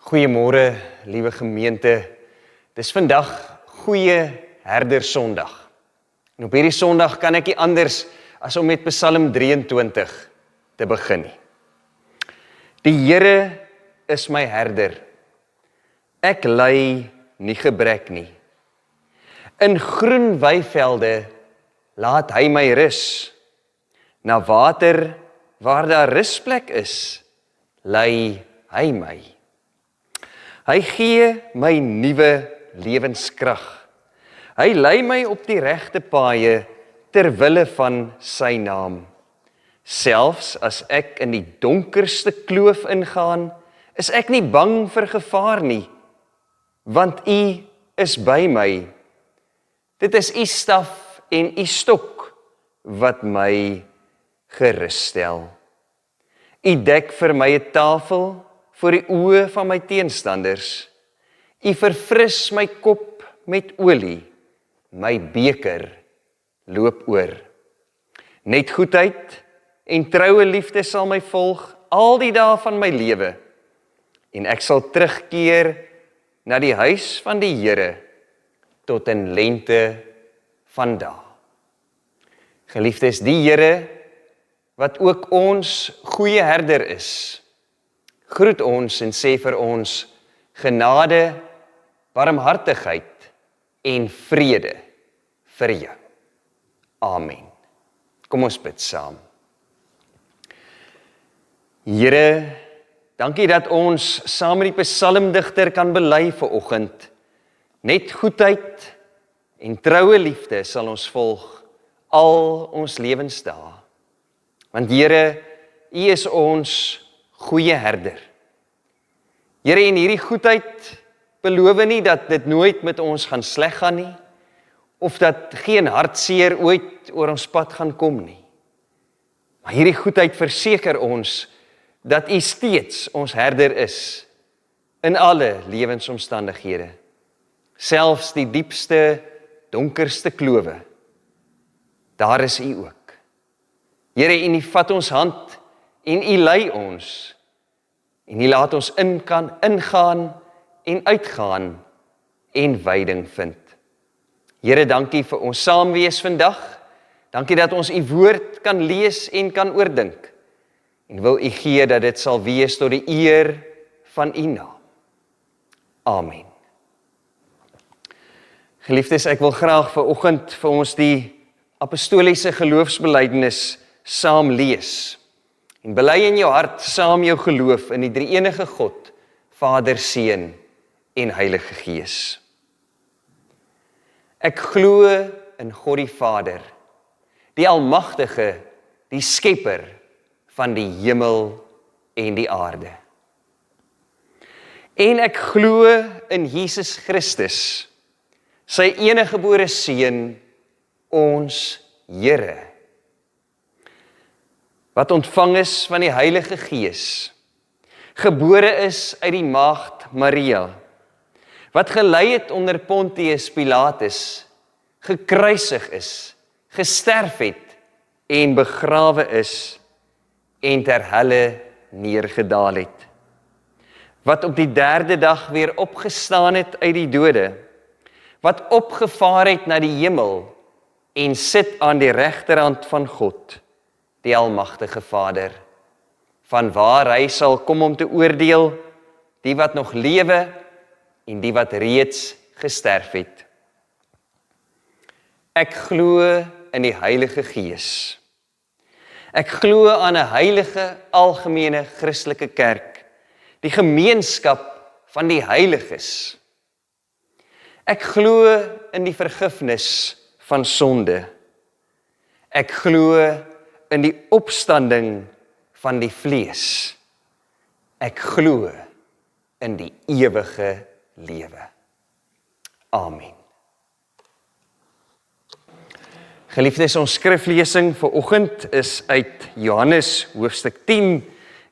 Goeiemôre, liewe gemeente. Dis vandag Goeie Herder Sondag. En op hierdie Sondag kan ek nie anders as om met Psalm 23 te begin nie. Die Here is my herder. Ek ly nie gebrek nie. In groen weivelde laat hy my rus. Na water waar daar rusplek is, lei hy my. Hy gee my nuwe lewenskrag. Hy lei my op die regte paaie ter wille van sy naam. Selfs as ek in die donkerste kloof ingaan, is ek nie bang vir gevaar nie, want U is by my. Dit is U staf en U stok wat my gerus stel. U dek vir my 'n tafel voor die oë van my teenstanders. U verfris my kop met olie, my beker loop oor. Net goedheid en troue liefde sal my volg al die dae van my lewe, en ek sal terugkeer na die huis van die Here tot in lengte van dae. Geliefdes, die Here wat ook ons goeie herder is, groet ons en sê vir ons genade, barmhartigheid en vrede vir jou. Amen. Kom ons bid saam. Here, dankie dat ons saam met die psalmdigter kan bely vanoggend. Net goedheid en troue liefde sal ons volg al ons lewensdae. Want Here, U is ons goeie herder. Here, en hierdie goedheid beloof nie dat dit nooit met ons gaan sleg gaan nie, of dat geen hartseer ooit oor ons pad gaan kom nie. Maar hierdie goedheid verseker ons dat U steeds ons herder is in alle lewensomstandighede, selfs die diepste, donkerste klowe. Daar is U ook. Here, en U vat ons hand en U lei ons, en U laat ons ingaan en uitgaan en wyding vind. Here, dankie vir ons saamwees vandag. Dankie dat ons U woord kan lees en kan oordink. En wil U gee dat dit sal wees tot die eer van U naam. Amen. Geliefdes, ek wil graag vanoggend vir ons die apostoliese geloofsbelijdenis saam lees. En bely in jou hart saam jou geloof in die drie-enige God, Vader, Seun en Heilige Gees. Ek glo in God die Vader, die Almagtige, die Skepper van die hemel en die aarde. En ek glo in Jesus Christus, sy eniggebore Seun, ons Here, wat ontvang is van die Heilige Gees, gebore is uit die maagd Maria, wat gelei het onder Pontius Pilatus, gekruisig is, gesterf het en begrawe is en ter helle neergedaal het, wat op die derde dag weer opgestaan het uit die dode, wat opgevaar het na die hemel en sit aan die regterhand van God, die Almagtige Vader, van waar hy sal kom om te oordeel die wat nog lewe en die wat reeds gesterf het. Ek glo in die Heilige Gees. Ek glo aan 'n heilige, algemene Christelike kerk, die gemeenskap van die heiliges. Ek glo in die vergifnis van sonde. Ek glo in die opstanding van die vlees. Ek glo in die ewige lewe. Amen. Geliefdes, ons skriflesing vir oggend is uit Johannes hoofstuk 10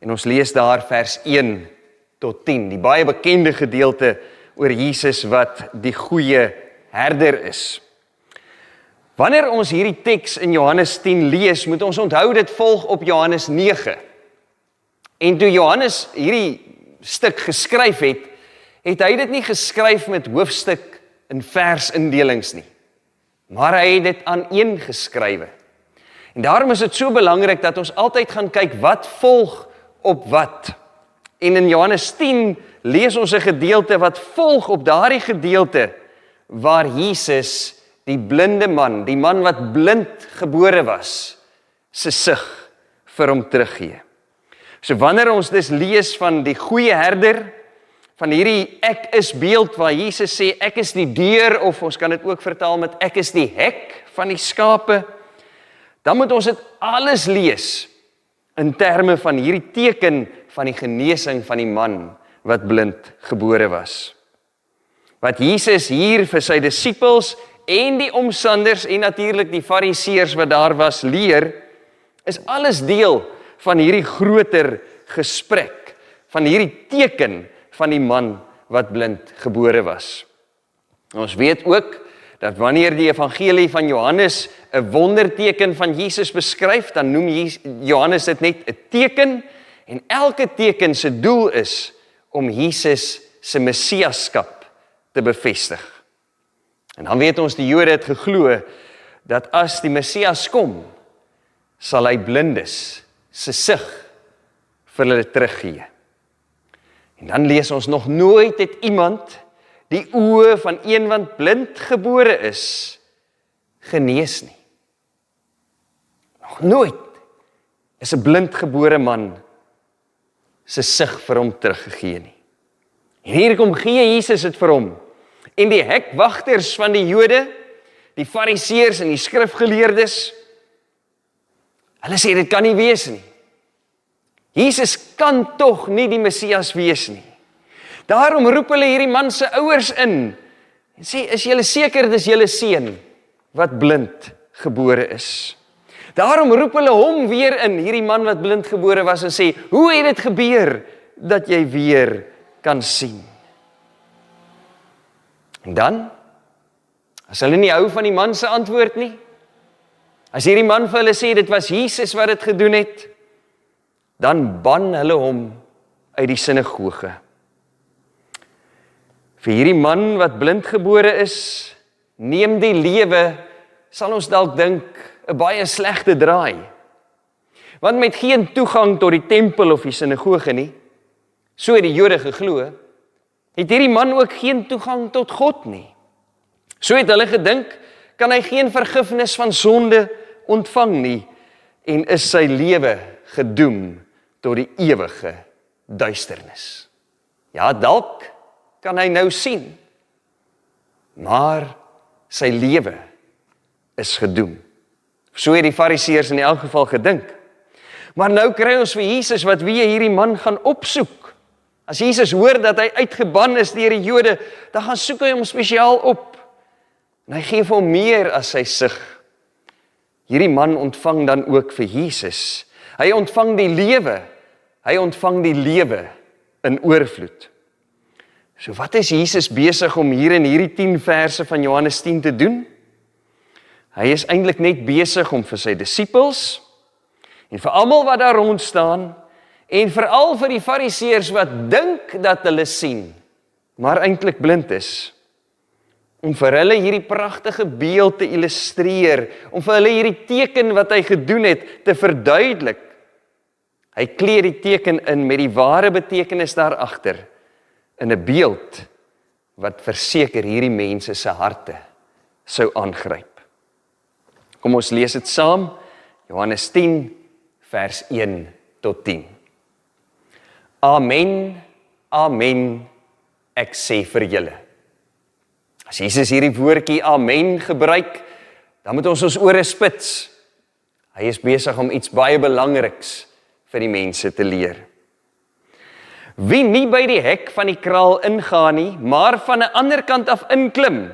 en ons lees daar vers 1 tot 10, die baie bekende gedeelte oor Jesus wat die goeie herder is. Wanneer ons hierdie teks in Johannes 10 lees, moet ons onthou dit volg op Johannes 9. En toe Johannes hierdie stuk geskryf het, het hy dit nie geskryf met hoofstuk en versindelings nie, maar hy het dit aaneengeskrywe. En daarom is dit so belangrik dat ons altyd gaan kyk wat volg op wat. En in Johannes 10 lees ons 'n gedeelte wat volg op daardie gedeelte waar Jesus die blinde man, die man wat blind gebore was, se sig vir hom teruggee. So wanneer ons dus lees van die goeie herder, van hierdie ek is beeld waar Jesus sê ek is die deur, of ons kan dit ook vertaal met ek is die hek van die skape, dan moet ons dit alles lees in terme van hierdie teken van die genesing van die man wat blind gebore was. Wat Jesus hier vir sy disippels en die omstanders en natuurlik die fariseërs wat daar was leer, is alles deel van hierdie groter gesprek, van hierdie teken van die man wat blind gebore was. Ons weet ook dat wanneer die evangelie van Johannes 'n wonderteken van Jesus beskryf, dan noem Johannes dit net 'n teken, en elke teken se doel is om Jesus se messiaskap te bevestig. En dan weet ons die Jode het geglo dat as die Messias kom, sal hy blindes se sig vir hulle teruggee. En dan lees ons nog nooit het iemand die oë van een wat blind gebore is genees nie. Nog nooit is 'n blindgebore man se sig vir hom teruggegee nie. En hier kom gee Jesus dit vir hom. En die hekwagters van die Jode, die fariseërs en die skrifgeleerdes, hulle sê dit kan nie wees nie. Jesus kan tog nie die Messias wees nie. Daarom roep hulle hierdie man se ouers in en sê, is julle seker dis julle seun wat blind gebore is? Daarom roep hulle hom weer in, hierdie man wat blind gebore was, en sê, hoe het dit gebeur dat jy weer kan sien? En dan, as hulle nie hou van die man se antwoord nie, as hierdie man vir hulle sê, dit was Jesus wat dit gedoen het, dan ban hulle hom uit die sinagoge. Vir hierdie man wat blind gebore is, neem die lewe, sal ons dalk dink, 'n baie slegte draai. Want met geen toegang tot die tempel of die sinagoge nie, so het die Jode geglo, het hierdie man ook geen toegang tot God nie. So het hulle gedink, kan hy geen vergifnis van sonde ontvang nie, en is sy lewe gedoem tot die ewige duisternis. Ja, dalk kan hy nou sien, maar sy lewe is gedoem. So het die fariseërs in elk geval gedink. Maar nou kry ons vir Jesus wat weer hierdie man gaan opsoek. As Jesus hoor dat hy uitgeban is deur die Jode, dan gaan soek hy hom spesiaal op. En hy gee vir hom meer as sy sig. Hierdie man ontvang dan ook vir Jesus. Hy ontvang die lewe. Hy ontvang die lewe in oorvloed. So wat is Jesus besig om hier in hierdie 10 verse van Johannes 10 te doen? Hy is eintlik net besig om vir sy disippels en vir almal wat daar rond staan en veral vir die fariseërs wat dink dat hulle sien, maar eintlik blind is, om vir hulle hierdie pragtige beeld te illustreer, om vir hulle hierdie teken wat hy gedoen het te verduidelik. Hy kleed die teken in met die ware betekenis daarachter, in 'n beeld wat verseker hierdie mense se harte sou aangryp. Kom ons lees dit saam, Johannes 10, vers 1 tot 10. Amen, amen, ek sê vir julle. As Jesus hierdie woordjie amen gebruik, dan moet ons ore spits. Hy is besig om iets baie belangriks vir die mense te leer. Wie nie by die hek van die kraal ingaan nie, maar van 'n ander kant af inklim,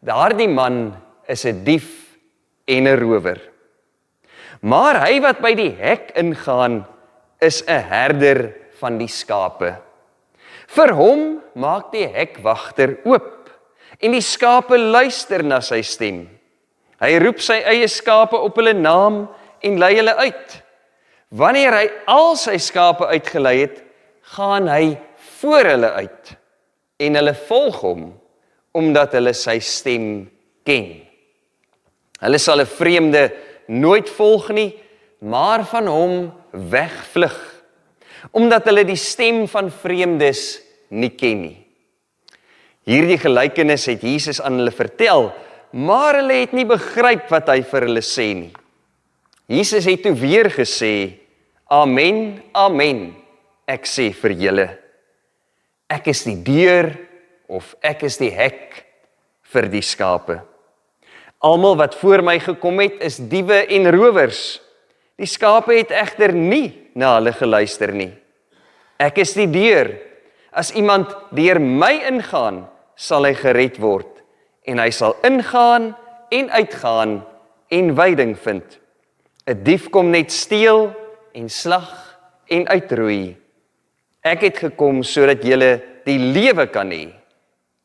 daardie man is 'n dief en 'n rower. Maar hy wat by die hek ingaan, is 'n herder van die skape. Vir hom maak die hekwagter oop, en die skape luister na sy stem. Hy roep sy eie skape op hulle naam en lei hulle uit. Wanneer hy al sy skape uitgelei het, gaan hy voor hulle uit en hulle volg hom, omdat hulle sy stem ken. Hulle sal 'n vreemde nooit volg nie, maar van hom wegvlug, omdat hulle die stem van vreemdes nie ken nie. Hierdie gelykenis het Jesus aan hulle vertel, maar hulle het nie begryp wat hy vir hulle sê nie. Jesus het toe weer gesê, Amen, amen, ek sê vir julle, ek is die deur, of ek is die hek vir die skape. Almal wat voor my gekom het, is diewe en rowers. Die skape het egter nie na hulle geluister nie. Ek is die deur. As iemand deur my ingaan, sal hy gered word, en hy sal ingaan en uitgaan en veiding vind. 'n Dief kom net steel en slag en uitroei. Ek het gekom sodat julle die lewe kan hê,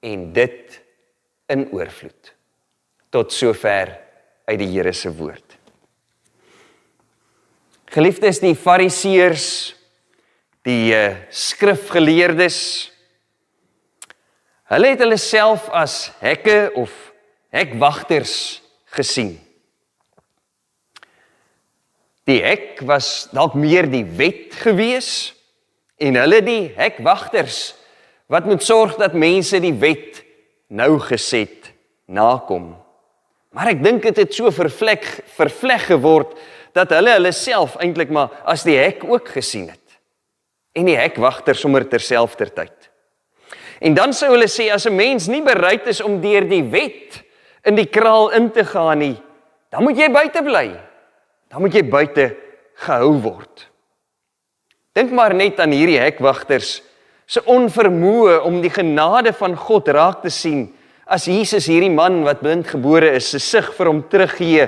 en dit in oorvloed. Tot sover uit die Here se woord. Geliefdes, die fariseërs, die skrifgeleerdes, hulle het hulle self as hekke of hekwagters gesien. Die hek was dalk meer die wet gewees, en hulle die hekwagters, wat moet sorg dat mense die wet nougeset nakom. Maar ek dink dit het so vervleg geword, dat hulle self eintlik maar as die hek ook gesien het. En die hekwagter sommer terselfdertyd. En dan sou hulle sê, as 'n mens nie bereid is om deur die wet in die kraal in te gaan nie, dan moet jy buite bly. Dan moet jy buite gehou word. Dink maar net aan hierdie hekwagters se onvermoë om die genade van God raak te sien, as Jesus hierdie man wat blindgebore is, se sig vir hom teruggee.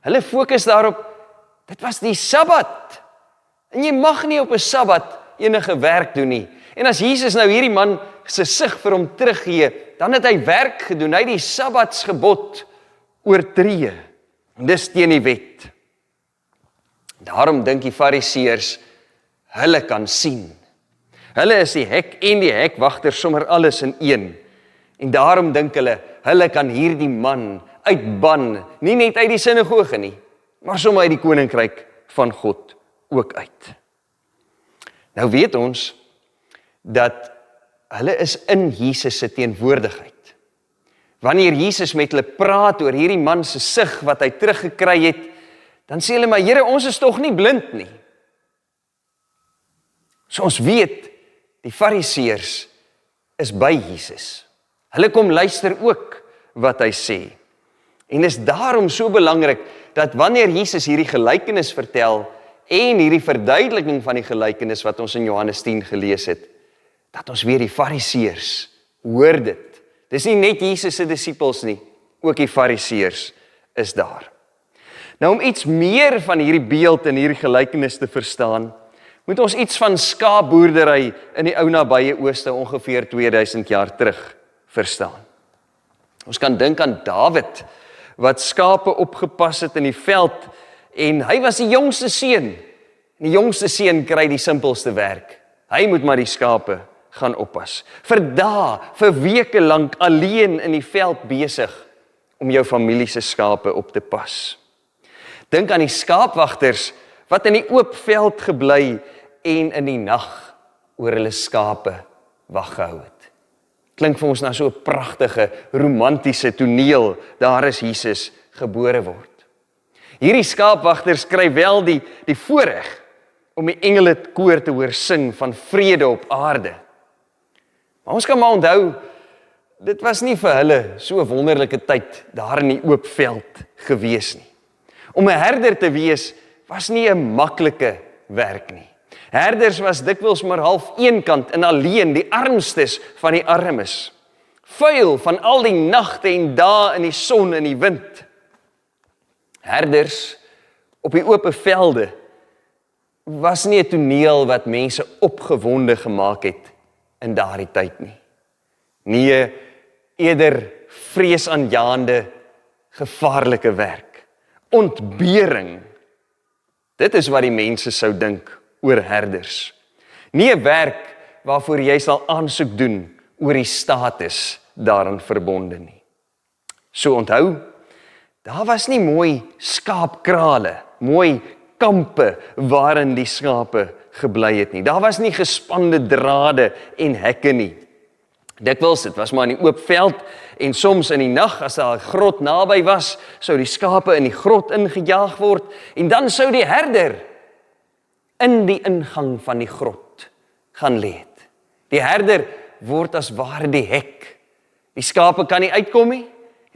Hulle fokus daarop, dit was die Sabbat. En jy mag nie op 'n Sabbat enige werk doen nie. En as Jesus nou hierdie man se sig vir hom teruggee, dan het hy werk gedoen, hy het die Sabbatsgebod oortree. En dis teen die wet. Daarom dink die fariseërs, hulle kan sien. Hulle is die hek en die hekwagter sommer alles in een. En daarom dink hulle kan hierdie man uitban, nie net uit die sinagoge nie, maar sommer uit die koninkryk van God ook uit. Nou weet ons, dat hulle is in Jesus se teenwoordigheid. Wanneer Jesus met hulle praat oor hierdie man se sig wat hy teruggekry het, dan sê hulle, maar Here, ons is tog nie blind nie. So ons weet, die fariseërs is by Jesus. Hulle kom luister ook wat hy sê. En is daarom so belangrik, dat wanneer Jesus hierdie gelykenis vertel, en hierdie verduideliking van die gelykenis wat ons in Johannes 10 gelees het, dat ons weer die fariseërs hoor dit. Dis nie net Jesus se disippels nie, ook die fariseërs is daar. Nou om iets meer van hierdie beeld en hierdie gelykenis te verstaan, moet ons iets van skaapboerdery in die ou nabye ooste ongeveer 2000 jaar terug verstaan. Ons kan dink aan Dawid, wat skape opgepas het in die veld, en hy was die jongste seun. Die jongste seun kry die simpelste werk. Hy moet maar die skape gaan oppas. Vir dae, vir weke lank alleen in die veld besig om jou familie se skape op te pas. Dink aan die skaapwagters wat in die oop veld gebly en in die nag oor hulle skape wag gehou het. Klink vir ons na so 'n pragtige, romantiese toneel, daar is Jesus gebore word. Hierdie skaapwagters kry wel die voorreg om die engelekoor te hoor sing van vrede op aarde. Maar ons kan maar onthou, dit was nie vir hulle so 'n wonderlike tyd daar in die oop veld gewees nie. Om 'n herder te wees was nie 'n maklike werk nie. Herders was dikwels maar half eenkant en alleen, die armstes van die armes. Vuil van al die nagte en dae in die son en die wind. Herders op die oop velde was nie 'n toneel wat mense opgewonde gemaak het in daardie tyd nie. Nee, eerder vreesaanjaende, gevaarlike werk. Ontbering. Dit is wat die mense sou dink oor herders. Nie 'n werk waarvoor jy sal aansoek doen oor die status daarin verbonde nie. So onthou, daar was nie mooi skaapkrale, mooi kampe waarin die skape gebly het nie. Daar was nie gespande drade en hekke nie. Dikwels, dit was maar in die oop veld en soms in die nag as daar 'n grot naby was, sou die skape in die grot ingejaag word en dan sou die herder in die ingang van die grot gaan lê het. Die herder word as ware die hek. Die skape kan nie uitkom nie,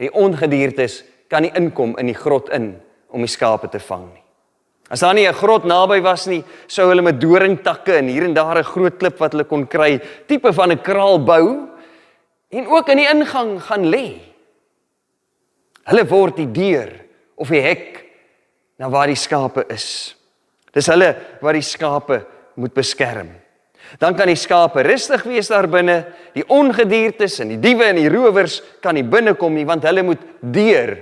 die ongediertes kan nie inkom in die grot in om die skape te vang nie. As daar nie 'n grot naby was nie, sou hulle met doringtakke en hier en daar 'n groot klip wat hulle kon kry, tipe van 'n kraal bou en ook in die ingang gaan lê. Hulle word die deur of die hek na waar die skape is. Dis hulle wat die skape moet beskerm. Dan kan die skape rustig wees daar binne, die ongediertes en die diewe en die rowers kan nie binnekom nie, want hulle moet deur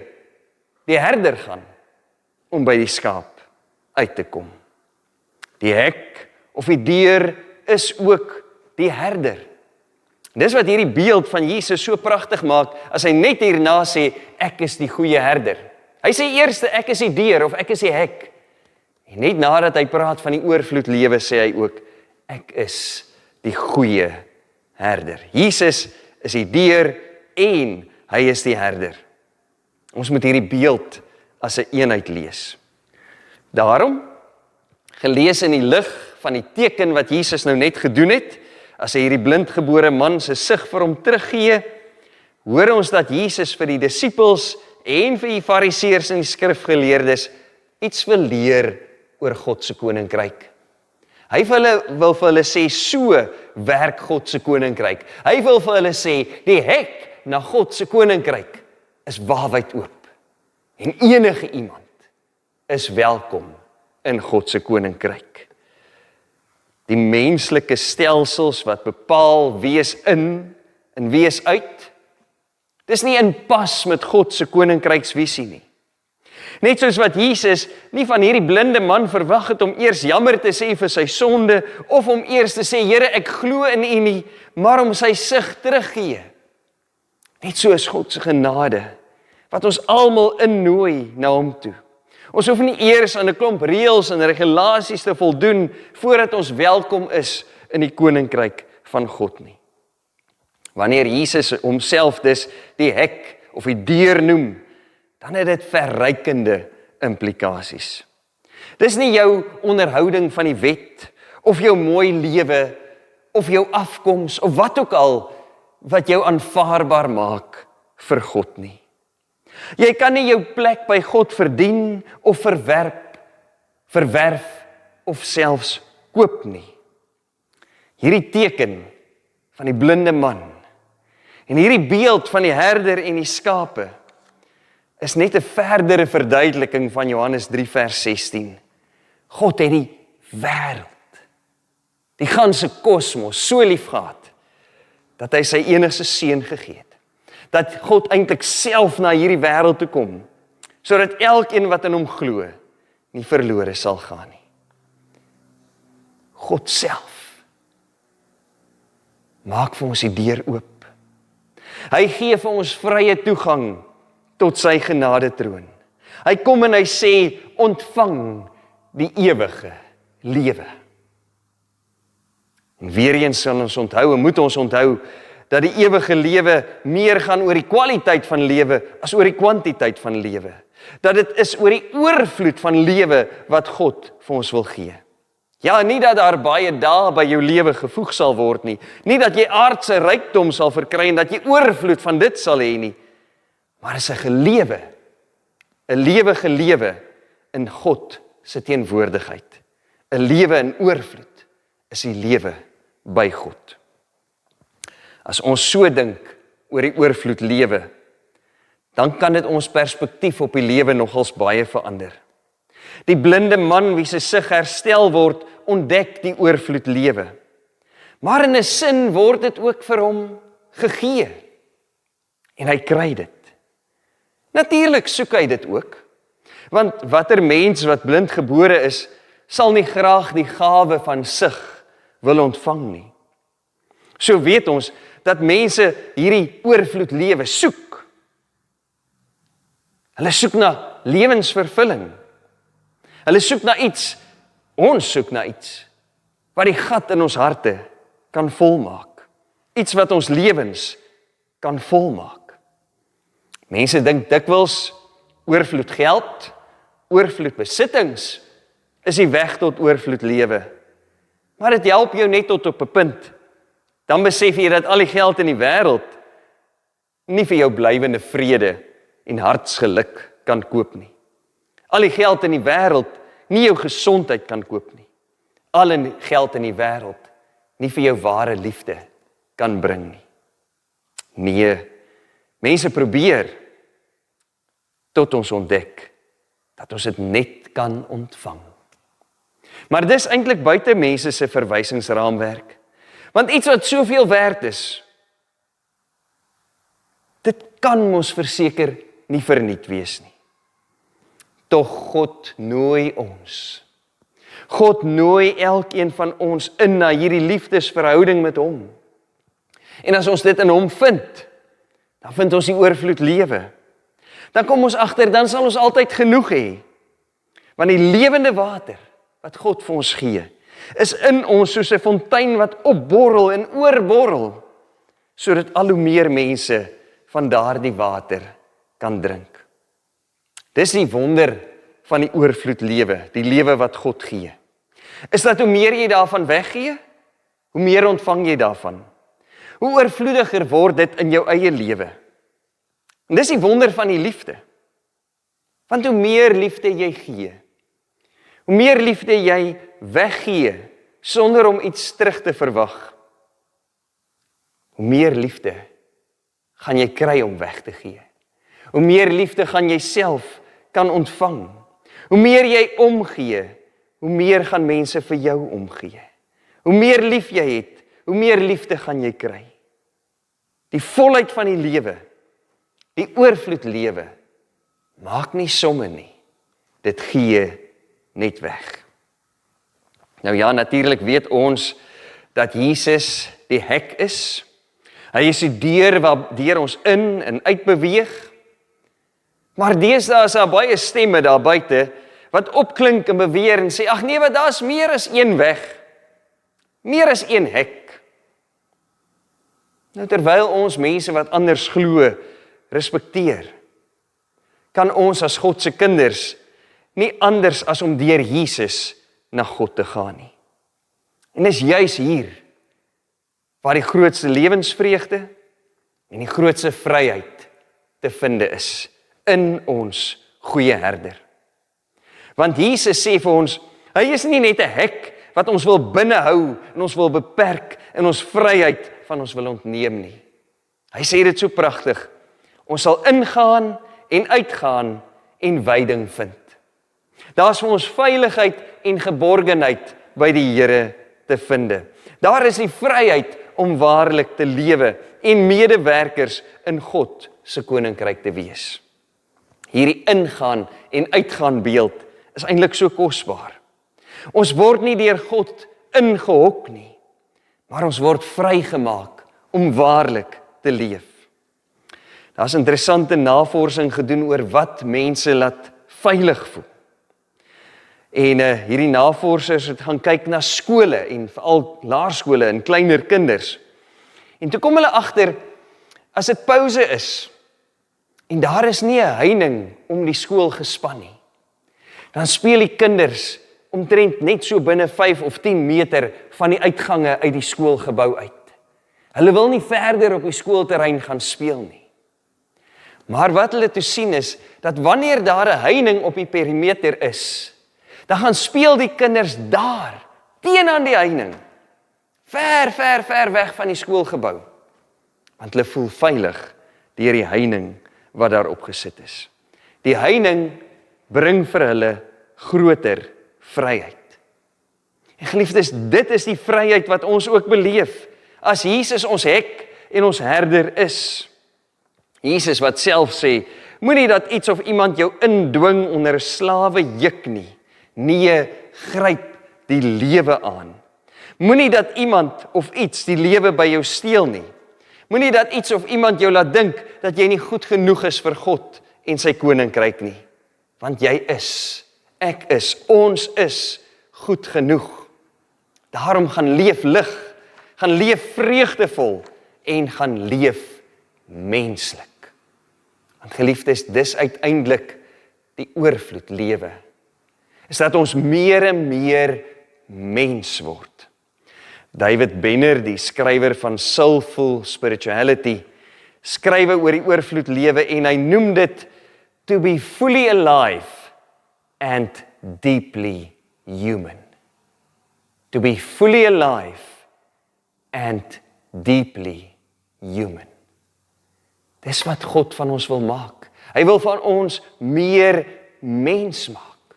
die herder gaan om by die skaap uit te kom. Die hek of die deur is ook die herder. Dis wat hierdie beeld van Jesus so pragtig maak, as hy net hierna sê, ek is die goeie herder. Hy sê eers, ek is die deur of ek is die hek. En net nadat hy praat van die oorvloed lewe, sê hy ook, ek is die goeie herder. Jesus is die deur en hy is die herder. Ons moet hierdie beeld as 'n eenheid lees. Daarom, gelees in die lig van die teken wat Jesus nou net gedoen het, as hy hierdie blindgebore man se sig vir hom teruggee, hoor ons dat Jesus vir die disippels en vir die fariseërs en die skrifgeleerdes iets wil leer oor God se koninkryk. Hy wil vir hulle sê, so werk God se koninkryk. Hy wil vir hulle sê, die hek na God se koninkryk is waawyd oop. En enige iemand is welkom in God se koninkryk. Die menslike stelsels wat bepaal wie is in en wie is uit, dis nie in pas met God se koninkryksvisie nie. Net soos wat Jesus nie van hierdie blinde man verwag het om eers jammer te sê vir sy sonde, of om eers te sê, Here, ek glo in U nie, maar om sy sig teruggee. Net so is God se genade, wat ons almal innooi na hom toe. Ons hoef nie eers aan 'n klomp reëls en regulasies te voldoen, voordat ons welkom is in die koninkryk van God nie. Wanneer Jesus homself dus die hek of die deur noem, dan het dit verrykende implikasies. Dis nie jou onderhouding van die wet, of jou mooi lewe, of jou afkoms, of wat ook al, wat jou aanvaarbaar maak vir God nie. Jy kan nie jou plek by God verdien, of verwerf, of selfs koop nie. Hierdie teken van die blinde man, en hierdie beeld van die herder en die skape, is net 'n verdere verduideliking van Johannes 3 vers 16. God het die wêreld, die ganse kosmos so lief gehad, dat hy sy enigste seun gegee het. Dat God eintlik self na hierdie wêreld toe kom, sodat elkeen wat in hom glo, nie verlore sal gaan nie. God self maak vir ons die deur oop. Hy gee vir ons vrye toegang tot sy genadetroon. Hy kom en hy sê, ontvang die ewige lewe. En weer eens sal ons onthou, en moet ons onthou, dat die ewige lewe meer gaan oor die kwaliteit van lewe, as oor die kwantiteit van lewe. Dat dit is oor die oorvloed van lewe, wat God vir ons wil gee. Ja, nie dat daar baie dae by jou lewe gevoeg sal word nie, nie dat jy aardse rykdom sal verkry, en dat jy oorvloed van dit sal hê nie, maar is 'n lewe gelewe in God se teenwoordigheid. 'n Lewe in oorvloed is die lewe by God. As ons so dink oor die oorvloed lewe, dan kan dit ons perspektief op die lewe nogals baie verander. Die blinde man wie se sig herstel word, ontdek die oorvloed lewe. Maar in 'n sin word dit ook vir hom gegee. En hy kry dit. Natuurlik soek hy dit ook, want watter mens wat blindgebore is, sal nie graag die gawe van sig wil ontvang nie. So weet ons dat mense hierdie oorvloed lewe soek. Hulle soek na lewensvervulling. Hulle soek na iets, ons soek na iets, wat die gat in ons harte kan volmaak. Iets wat ons lewens kan volmaak. Mense dink dikwels, oorvloed geld, oorvloed besittings, is die weg tot oorvloed lewe. Maar dit help jou net tot op 'n punt. Dan besef jy dat al die geld in die wêreld nie vir jou blywende vrede en hartsgeluk kan koop nie. Al die geld in die wêreld nie jou gesondheid kan koop nie. Al die geld in die wêreld nie vir jou ware liefde kan bring nie. Nee, mense probeer tot ons ontdek dat ons dit net kan ontvang. Maar dis eintlik buite mense se verwysingsraamwerk. Want iets wat soveel werd is, dit kan mos verseker nie verniet wees nie. Tog God nooi ons. God nooi elkeen van ons in na hierdie liefdesverhouding met hom. En as ons dit in hom vind, dan vind ons die oorvloed lewe. Dan kom ons agter, dan sal ons altyd genoeg hê. Want die lewende water wat God vir ons gee, is in ons soos 'n fontein wat opborrel en oorborrel, sodat al hoe meer mense van daardie water kan drink. Dis die wonder van die oorvloed lewe, die lewe wat God gee. Is dat hoe meer jy daarvan weggee, hoe meer ontvang jy daarvan. Hoe oorvloediger word dit in jou eie lewe. En dis die wonder van die liefde. Want hoe meer liefde jy gee, hoe meer liefde jy weggee, sonder om iets terug te verwag, hoe meer liefde gaan jy kry om weg te gee. Hoe meer liefde gaan jy self kan ontvang. Hoe meer jy omgee, hoe meer gaan mense vir jou omgee. Hoe meer lief jy het, hoe meer liefde gaan jy kry. Die volheid van die lewe, die oorvloed lewe, maak nie somme nie. Dit gee net weg. Nou ja, natuurlik weet ons dat Jesus die hek is. Hy is die deur waardeur ons in en uit beweeg. Maar deesdae is daar baie stemme daar buite wat opklink en beweer en sê, ag nee, wat daar's meer as een weg. Meer as een hek. Nou terwyl ons mense wat anders glo, respekteer, kan ons as God se kinders nie anders as om deur Jesus na God te gaan nie. En dis juis hier waar die grootste lewensvreugde en die grootste vryheid te vind is, in ons goeie herder. Want Jesus sê vir ons, hy is nie net 'n hek wat ons wil binnehou en ons wil beperk en ons vryheid van ons wil ontneem nie. Hy sê dit so pragtig, ons sal ingaan en uitgaan en veiding vind. Daar is vir ons veiligheid en geborgenheid by die Here te vind. Daar is die vryheid om waarlik te lewe en medewerkers in God se koninkryk te wees. Hierdie ingaan en uitgaan beeld is eintlik so kosbaar. Ons word nie deur God ingehok nie, maar ons word vrygemaak om waarlik te leef. Daar's interessante navorsing gedoen oor wat mense laat veilig voel. En hierdie navorsers het gaan kyk na skole en veral laerskole en kleiner kinders. En toe kom hulle agter, as dit pouse is en daar is nie 'n heining om die skool gespan nie, dan speel die kinders omtrent net so binne 5 of 10 meter van die uitgange uit die skoolgebou uit. Hulle wil nie verder op die skoolterrein gaan speel nie. Maar wat hulle toe sien is, dat wanneer daar 'n heining op die perimeter is, dan gaan speel die kinders daar, teenoor die heining, ver weg van die skoolgebou, want hulle voel veilig deur die heining wat daar opgesit is. Die heining bring vir hulle groter vryheid. En geliefdes, dit is die vryheid wat ons ook beleef, as Jesus ons hek en ons herder is. Jesus wat self sê, moenie dat iets of iemand jou indwing onder 'n slawe juk nie. Nee, gryp die lewe aan. Moenie dat iemand of iets die lewe by jou steel nie. Moenie dat iets of iemand jou laat dink dat jy nie goed genoeg is vir God en sy koninkryk nie. Want jy is, ek is, ons is goed genoeg. Daarom gaan leef lig, gaan leef vreugdevol en gaan leef menslik. Want geliefdes, dis uiteindelik die oorvloed lewe. Is dat ons meer en meer mens word. David Benner, die skrywer van Soulful Spirituality, skrywe oor die oorvloed lewe en hy noem dit to be fully alive and deeply human. To be fully alive and deeply human. Dis wat God van ons wil maak. Hy wil van ons meer mens maak.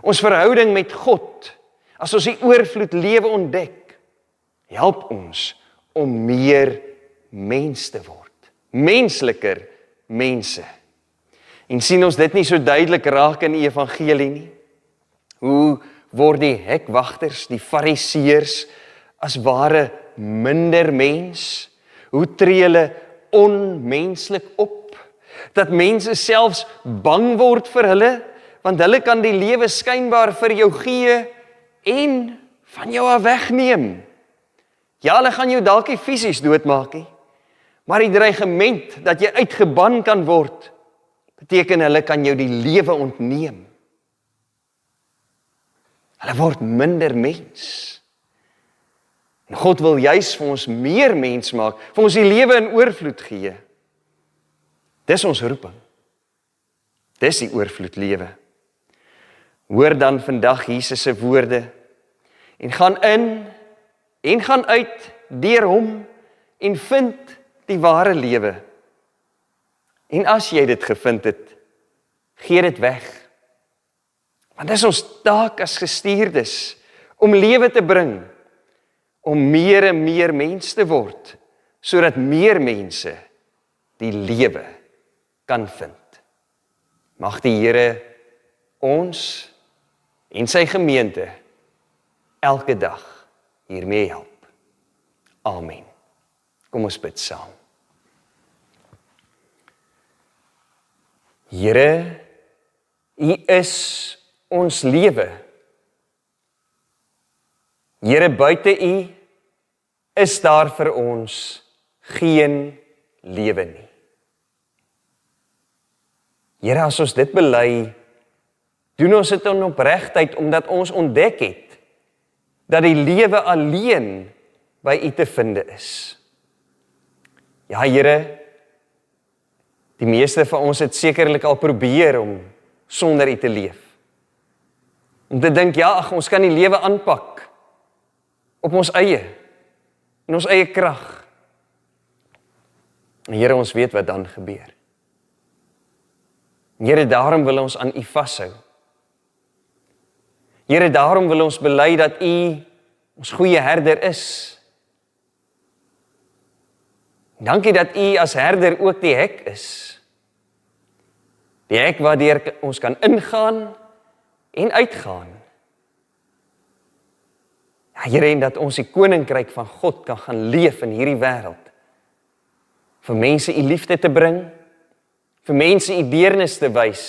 Ons verhouding met God, as ons die oorvloed lewe ontdek, help ons om meer mens te word. Mensliker mense. En sien ons dit nie so duidelik raak in die evangelie nie? Hoe word die hekwagters, die fariseërs, as ware minder mens? Hoe tree hulle onmenslik op? Dat mense selfs bang word vir hulle, want hulle kan die lewe skynbaar vir jou gee en van jou af wegneem. Ja, hulle gaan jou dalk nie fisies doodmaak nie, maar die dreigement dat jy uitgeban kan word, beteken hulle kan jou die lewe ontneem. Hulle word minder mens. En God wil juis vir ons meer mens maak, vir ons die lewe in oorvloed gee. Dis ons roeping. Dis die oorvloed lewe. Hoor dan vandag Jesus se woorde en gaan in en gaan uit deur hom en vind die ware lewe. En as jy dit gevind het, gee dit weg. Want dis ons taak as gestuurdes om lewe te bring, om meer en meer mens te word, sodat meer mense die lewe kan vind. Mag die Here ons en sy gemeente elke dag hiermee help. Amen. Kom ons bid saam. Here, U is ons lewe. Here, buite U is daar vir ons geen lewe nie. Here, as ons dit bely, doen ons dit in opregtheid omdat ons ontdek het dat die lewe alleen by U te vind is. Ja, Here, die meeste van ons het sekerlik al probeer om sonder U te leef. Om te dink, ja, ons kan die lewe aanpak op ons eie, in ons eie krag. En Here, ons weet wat dan gebeur. Here, daarom wil ons aan U vashou. Here, daarom wil ons bely dat U ons goeie herder is. Dankie dat U as herder ook die hek is. Die hek waardeur ons kan ingaan en uitgaan. Ja, Here, en dat ons die koninkryk van God kan gaan leef in hierdie wêreld. Vir mense U liefde te bring, vir mense U deernis te wys,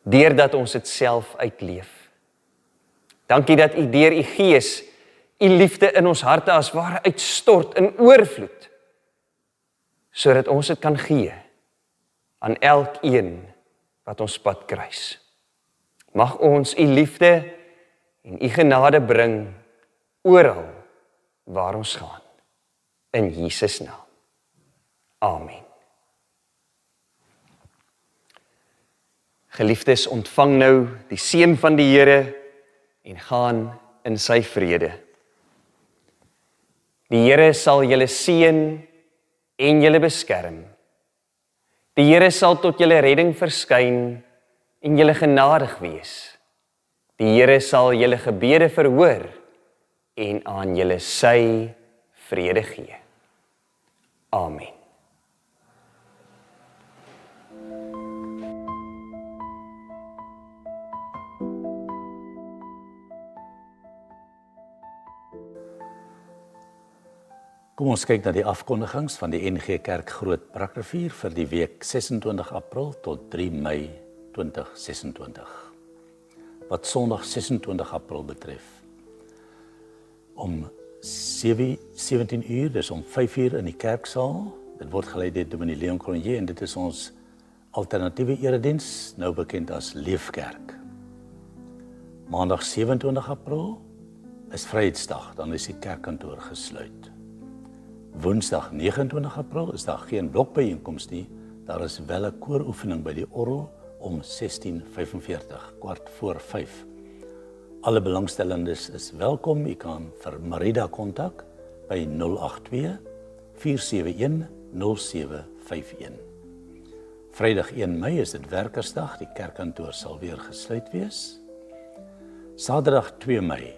deurdat ons dit self uitleef. Dankie dat U deur U Gees U liefde in ons harte as ware uitstort in oorvloed, sodat ons dit kan gee aan elkeen wat ons pad kruis. Mag ons U liefde en U genade bring oral waar ons gaan. In Jesus naam. Amen. Geliefdes, ontvang nou die seën van die Here en gaan in sy vrede. Die Here sal julle seën en julle beskerm. Die Here sal tot julle redding verskyn en julle genadig wees. Die Here sal julle gebede verhoor en aan julle sy vrede gee. Amen. Kom ons kyk na die afkondigings van die NG Kerk Groot Brakrivier vir die week 26 April tot 3 Mei 2026. Wat Sondag 26 April betref. Om 17 uur, dis om 5 uur in die kerksaal. Dit word gelei deur Dominee Leon Cronje en dit is ons alternatiewe erediens, nou bekend as Leefkerk. Maandag 27 April is Vryheidsdag, dan is die kerkkantoor gesluit. Woensdag 29 April is daar geen blokbyeenkoms nie, daar is wel 'n kooroefening by die orgel om 16:45, 16:45. Alle belangstellendes is welkom, u kan vir Marida kontak by 082 471 0751. Vrydag 1 Mei is dit werkersdag, die kerkkantoor sal weer gesluit wees. Saterdag 2 Mei,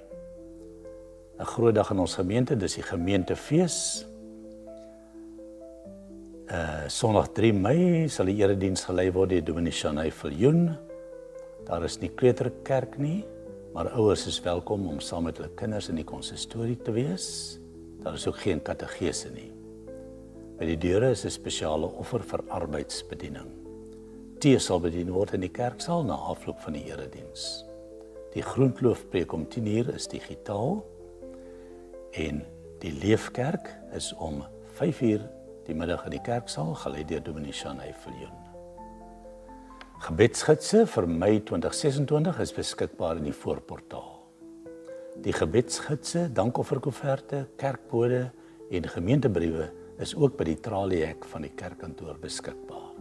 'n groot dag in ons gemeente, dis die gemeentefees. Sondag 3 Mei sal die erediens gelei word deur Dominee Shanay Viljoen. Daar is nie kleuterkerk nie, maar ouers is welkom om saam met hulle kinders in die konsistorie te wees. Daar is ook geen katedese nie. By die deure is 'n spesiale offer vir arbeidsbediening. Tee sal bedien word in die kerksaal na afloop van die erediens. Die groentloofpreek om 10 uur is digitaal en die Leefkerk is om 5 uur die middag in die kerksaal, gelei deur Dominee Shanay Viljoen. Gebedsgidse vir Mei 2026 is beskikbaar in die voorportaal. Die gebedsgidse, dankofferkoeverte, kerkbode en gemeentebriewe is ook by die traliehek van die kerkkantoor beskikbaar.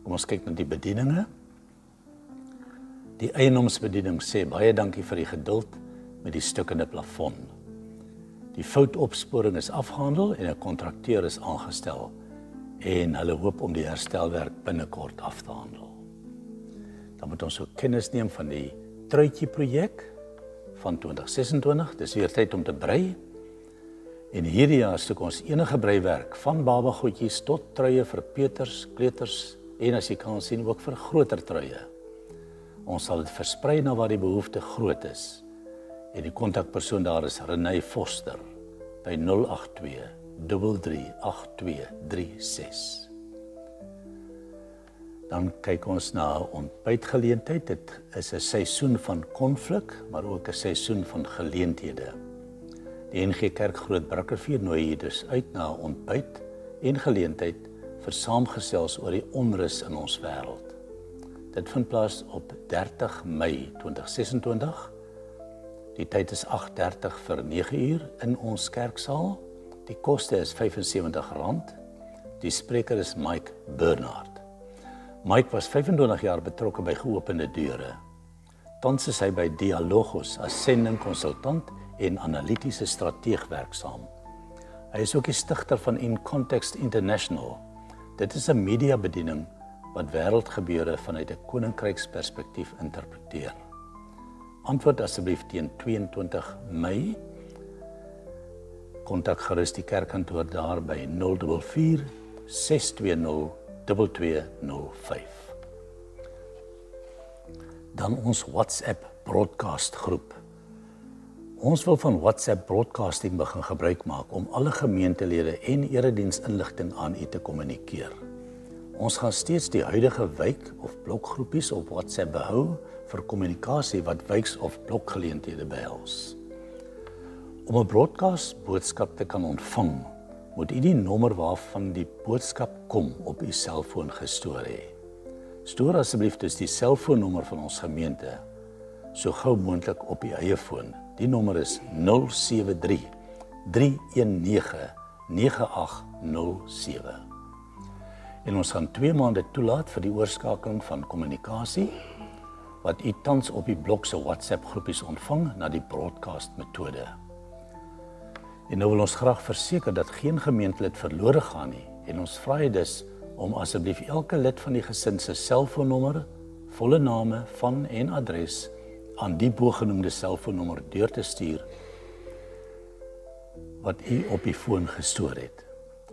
Kom ons kyk na die bedieninge. Die eienoomsbediening sê baie dankie vir die geduld met die stukkende plafon. Die foutopsporing is afgehandel en 'n kontrakteur is aangestel en hulle hoop om die herstelwerk binnekort af te handel. Dan moet ons ook kennis neem van die truitjie projek van 2026. Dis weer tyd om te brei. En hierdie jaar soek ons enige breiwerk van babagoedjies tot truie vir peuters, kleuters en as jy kan sien ook vir groter truie. Ons sal dit versprei na waar die behoefte groot is. En die kontakpersoon daar is Renée Foster by 082 338236. Dan kyk ons na 'n ontbytgeleentheid. Dit is 'n seisoen van konflik, maar ook 'n seisoen van geleenthede. Die NG Kerk Groot Brakrivier nooi hier dus uit na 'n ontbyt en geleentheid vir saamgesels oor die onrus in ons wêreld. Dit vind plaas op 30 Mei 2026. Die tyd is 8:30 vir 9 uur in ons kerksaal. Die koste is R75. Die spreker is Mike Bernard. Mike was 25 jaar betrokke by Geopende Deure. Tans is hy by Dialogos as sendingkonsultant en analitiese strateeg werksaam. Hy is ook die stigter van In Context International. Dit is 'n mediabediening wat wêreldgebeure vanuit 'n koninkryksperspektief interpreteer. Antwoord asseblief teen 22 Mei. Kontak gerus die kerkkantoor daar by 044 620 2205. Dan ons WhatsApp broadcast groep. Ons wil van WhatsApp broadcasting begin gebruik maak om alle gemeentelede en erediensinligting aan u te kommunikeer. Ons gaan steeds die huidige wijk of blokgroepies op WhatsApp behou vir kommunikasie wat wijks of blokgeleenthede behels. Om 'n broadcast boodskap te kan ontvang, moet u die nommer waarvan die boodskap kom op u selfoon gestoor hê. Stoor asseblief dus die selfoonnommer van ons gemeente so gou moontlik op u eie foon. Die nommer is 073 319 9807. En ons gaan 2 maande toelaat vir die oorskakeling van kommunikasie wat u tans op die blok se WhatsApp groepies ontvang na die broadcast metode. En nou wil ons graag verseker dat geen gemeentelid verlore gaan nie en ons vra dus om asseblief elke lid van die gesin se selfoonnommer, volle name, van en adres aan die bogenoemde selfoonnommer deur te stuur wat u op die foon gestoor het.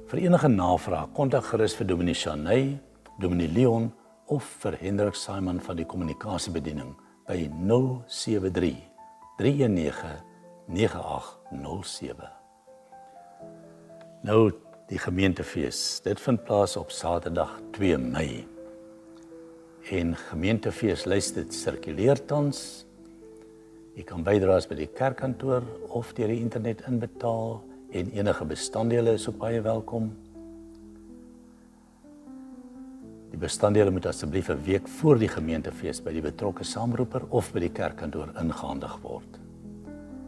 Vir enige navraag, kontak gerus vir Dominee Shanay, Dominee Leon of vir Hendrik Simon van die kommunikasiebediening by 073 319 9807. Nou die gemeentefees. Dit vind plaas op Saterdag 2 Mei. En gemeentefeeslys dit sirkuleer tans. Jy kan bydraes by die kerkkantoor of deur die internet inbetaal en enige bestanddele is ook baie welkom. Die bestanddele moet asseblief 'n week voor die gemeentefees by die betrokke saamroeper of by die kerkkantoor ingehandig word.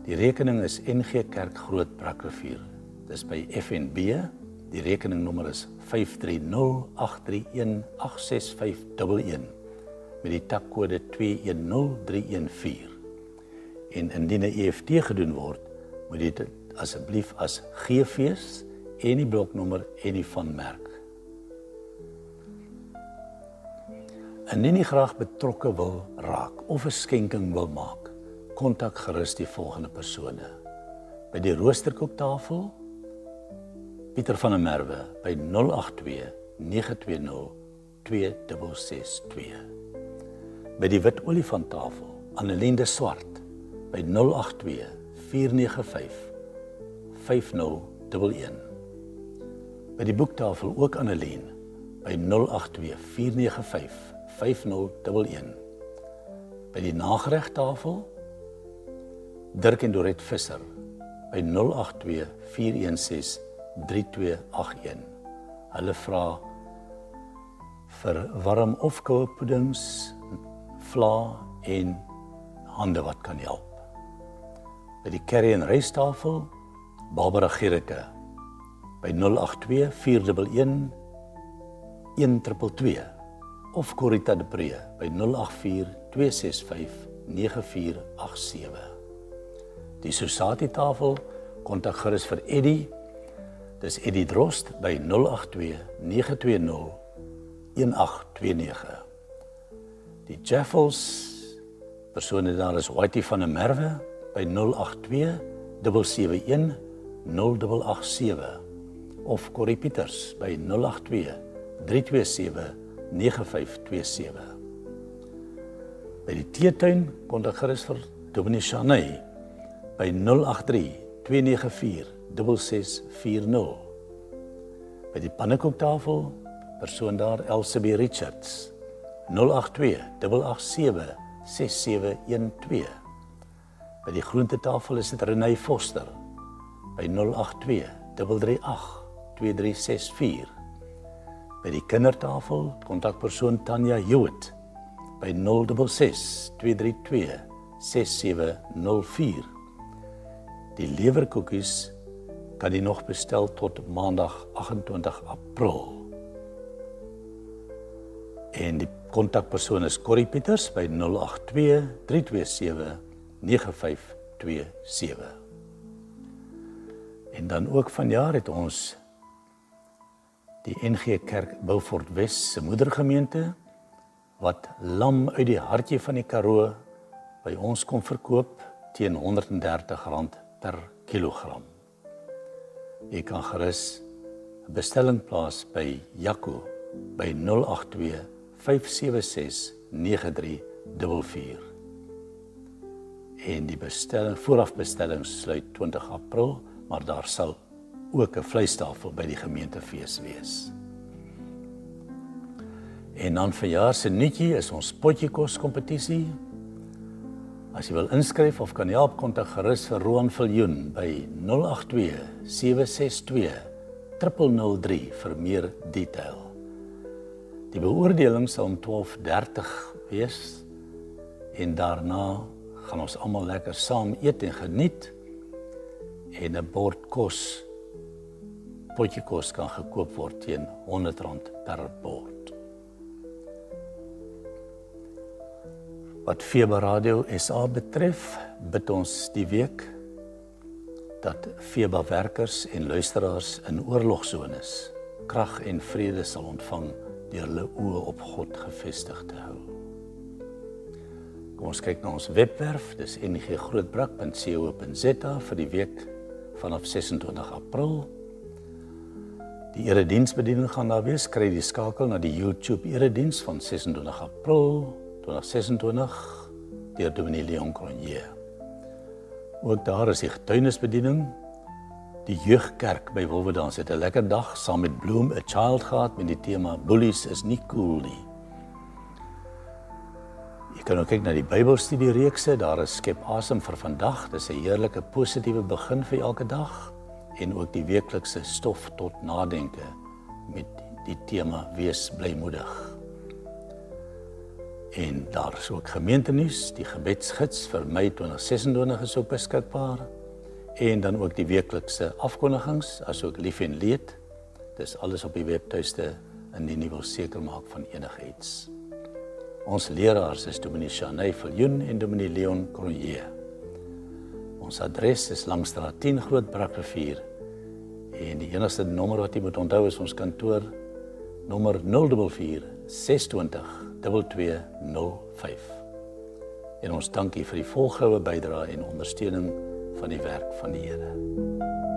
Die rekening is NG Kerk Groot Brakrivier. Dis by FNB. Die rekeningnommer is 530-831-86511 met die takkode 210314. En indien 'n EFT gedoen word, moet dit asseblief as G-fees en die bloknommer en die van merk. Indien jy graag betrokke wil raak of 'n skenking wil maak, kontak gerus die volgende persone. By die roosterkoektafel Pieter van der Merwe by 082-920-2662. By die wit olifanttafel Annelien de Swart by 082-495-5011. By die boektafel ook Annelien by 082-495-5011. By die nageregtafel Dirk en Dorette Visser by 082-416-3281. Hulle vra vir warm of koue puddings, vla en hande wat kan help. By die curry en rystafel Barbara Gericke by 082-411-122 of Corita de Pre by 084-265-9487. Die Society tafel kontak gerus vir Eddie. Dis Eddie Drost by 082-920-1829. Die Jaffels, persone daar is Whitey van der Merwe by 082-771-0887 of Corrie Pieters by 082-327-9527. By die teetuin kontak gerus vir Dominee Chaney by 083-294-6640. By die pannekoektafel, persoon daar Elsabie Richards, 082-887-6712. By die groentetafel is dit Renée Foster, by 082-338-2364. By die kindertafel, kontakpersoon Tanya Hewitt, by 066-232-6704. Die lewerkoekies kan jy nog bestel tot Maandag 28 April. En die kontakpersoon is Corrie Pieters by 082-327-9527. En dan ook vanjaar het ons die NG Kerk Beaufort Wes se moedergemeente wat lam uit die hartjie van die Karoo by ons kom verkoop teen R130 per kilogram. Jy kan gerus 'n bestelling plaas by Jaco by 082-576-9344. En die voorafbestelling sluit 20 April, maar daar sal ook 'n vleistafel by die gemeentefees wees. En dan verjaar se nuutjie is ons potjiekos kompetisie. As jy wil inskryf of kan help, kontak gerus vir Roan Viljoen by 082-762-0003 vir meer detail. Die beoordeling sal om 12:30 wees en daarna gaan ons almal lekker saam eet en geniet en 'n bord kos, potjiekos kan gekoop word teen R100 per bord. Wat FEBA Radio SA betref, bid ons die week dat FEBA werkers en luisteraars in oorlogsones krag en vrede sal ontvang deur hulle oë op God gefestig te hou. Kom ons kyk na ons webwerf, dis nggrootbrak.co.za vir die week vanaf 26 April. Die erediensbediening gaan daar wees, kry die skakel na die YouTube erediens van 26 April 2026 deur Dominee Leon Cronje. Ook daar is die getuienisbediening Die jeugkerk by Wolwerdans het 'n lekker dag saam met Bloom a Child gehad met die tema Bullies is nie cool nie. Jy kan ook kyk na die Bybelstudiereekse, daar is Skep Asem vir vandag, dis 'n heerlike positiewe begin vir elke dag, en ook die weeklikse stof tot nadenke met die tema Wees blymoedig. En daar is ook gemeentenuus, die gebedsgids vir Mei 2026 is ook beskikbaar, en dan ook die weeklikse afkondigings, asook lief en leed. Dis alles op die webtuiste indien jy wil seker maak van enigiets. Ons leraars is Dominee Shanay Viljoen en Dominee Leon Cronje. Ons adres is Langstraat 10 Groot Brakrivier en die enigste nommer wat jy moet onthou is ons kantoor nommer 044 620 2205. En ons dankie vir die volgehoue bydrae en ondersteuning van die werk van die Here.